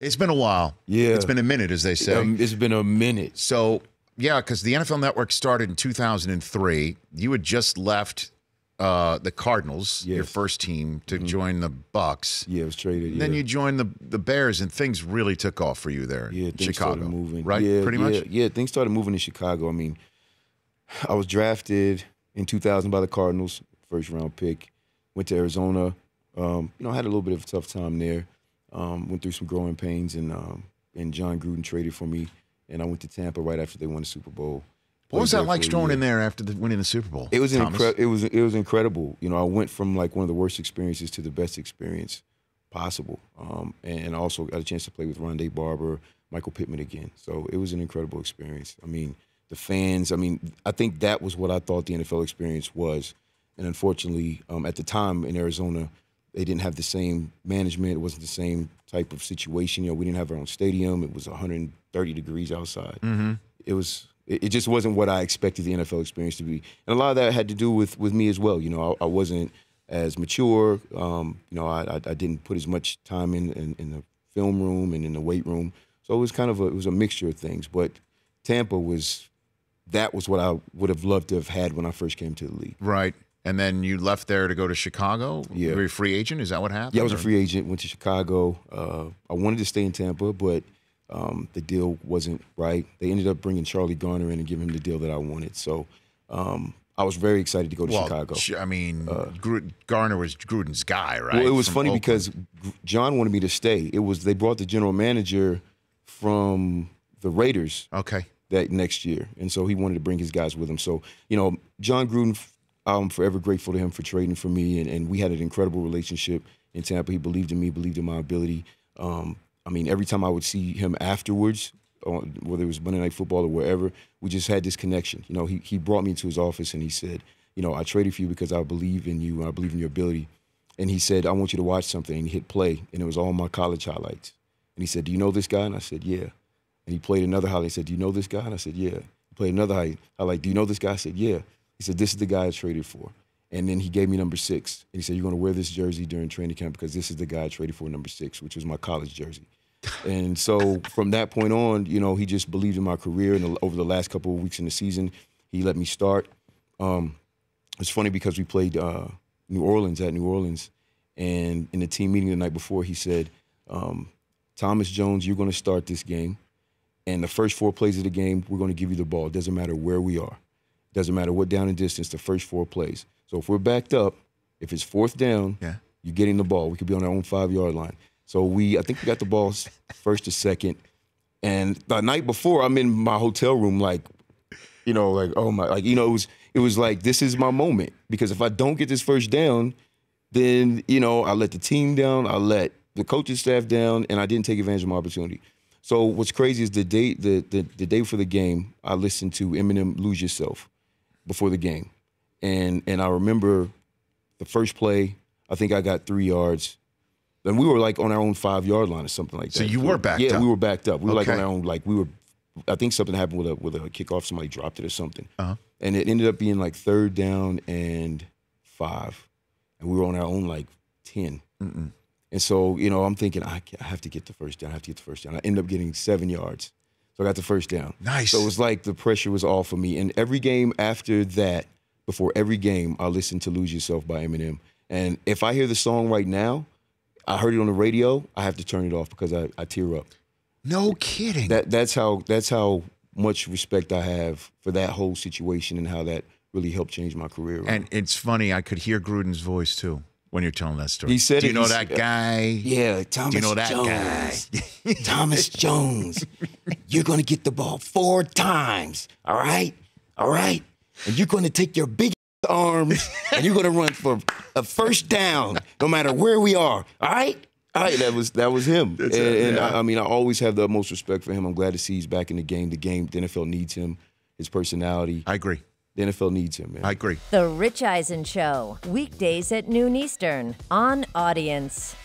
It's been a while. Yeah. It's been a minute, as they say. It's been a minute. So, yeah, because the NFL Network started in 2003. You had just left the Cardinals, your first team, to join the Bucks. Yeah, it was traded. Then you joined the Bears, and things really took off for you there in things Chicago. started moving. Right? Yeah, Pretty much? Yeah, things started moving in Chicago. I mean, I was drafted in 2000 by the Cardinals, first-round pick. Went to Arizona. I had a little bit of a tough time there. Went through some growing pains, and John Gruden traded for me, and I went to Tampa right after they won the Super Bowl. What was that like strolling in there after winning the Super Bowl? It was it was incredible. I went from like one of the worst experiences to the best experience possible, and I also got a chance to play with Rondé Barber, Michael Pittman again. So it was an incredible experience. I mean, the fans. I mean, I think that was what I thought the NFL experience was, and unfortunately, at the time in Arizona, they didn't have the same management. It wasn't the same type of situation. We didn't have our own stadium. It was 130 degrees outside. Mm-hmm. It just wasn't what I expected the NFL experience to be. And a lot of that had to do with me as well. I wasn't as mature. I didn't put as much time in the film room and in the weight room. So it was kind of a mixture of things. But Tampa was what I would have loved to have had when I first came to the league. Right. And then you left there to go to Chicago? Yeah. You were a free agent? Is that what happened? Yeah, I was a free agent, went to Chicago. I wanted to stay in Tampa, but the deal wasn't right. They ended up bringing Charlie Garner in and giving him the deal that I wanted. So I was very excited to go to Chicago. I mean, Garner was Gruden's guy, right? Well, it was From funny Oakland. because John wanted me to stay. They brought the general manager from the Raiders that next year. And so he wanted to bring his guys with him. So, John Gruden, I'm forever grateful to him for trading for me, and we had an incredible relationship in Tampa. He believed in me, believed in my ability. I mean, every time I would see him afterwards, whether it was Monday Night Football or wherever, we just had this connection. He brought me into his office and he said, I traded for you because I believe in you and I believe in your ability. And he said, I want you to watch something. And he hit play, and it was all my college highlights. And he said, do you know this guy? And I said, yeah. And he played another highlight. He said, do you know this guy? And I said, yeah. He played another highlight. Do you know this guy? I said, yeah. He said, this is the guy I traded for. And then he gave me number 6. And he said, you're going to wear this jersey during training camp because this is the guy I traded for, number 6, which was my college jersey. And so from that point on, he just believed in my career. And over the last couple of weeks in the season, he let me start. It's funny because we played New Orleans, and in the team meeting the night before, he said, Thomas Jones, you're going to start this game. And the first 4 plays of the game, we're going to give you the ball. It doesn't matter where we are. Doesn't matter what down and distance, the first 4 plays. So if we're backed up, if it's 4th down, you're getting the ball. We could be on our own 5-yard line. So I think we got the ball first to second. And the night before, I'm in my hotel room it was like, this is my moment. Because if I don't get this first down, then, I let the team down, I let the coaching staff down, and I didn't take advantage of my opportunity. So what's crazy is the day for the game, I listened to Eminem Lose Yourself before the game. And I remember the first play, I think I got 3 yards. Then we were like on our own 5-yard line or something like that. So you were backed up? Yeah, we were backed up. We were like on our own, I think something happened with a kickoff, somebody dropped it or something. And it ended up being like 3rd down and 5. And we were on our own 10. And so, I'm thinking, I have to get the first down. I ended up getting 7 yards. So I got the first down. Nice. So it was like the pressure was off for me. And every game after that, before every game, I listened to Lose Yourself by Eminem. And if I hear the song right now, I heard it on the radio, I have to turn it off because I tear up. No kidding. That's how much respect I have for that whole situation and how that really helped change my career. And it's funny, I could hear Gruden's voice too when you're telling that story. He said, do you know that guy? Yeah, Thomas Jones. Do you know that guy? Thomas Jones, you're going to get the ball 4 times, all right? All right? And you're going to take your big arms and you're going to run for a first down no matter where we are, all right? All right, that was him. I always have the utmost respect for him. I'm glad to see he's back in the game. The NFL needs him, his personality. I agree. The NFL needs him, man. I agree. The Rich Eisen Show, weekdays at noon Eastern on Audience.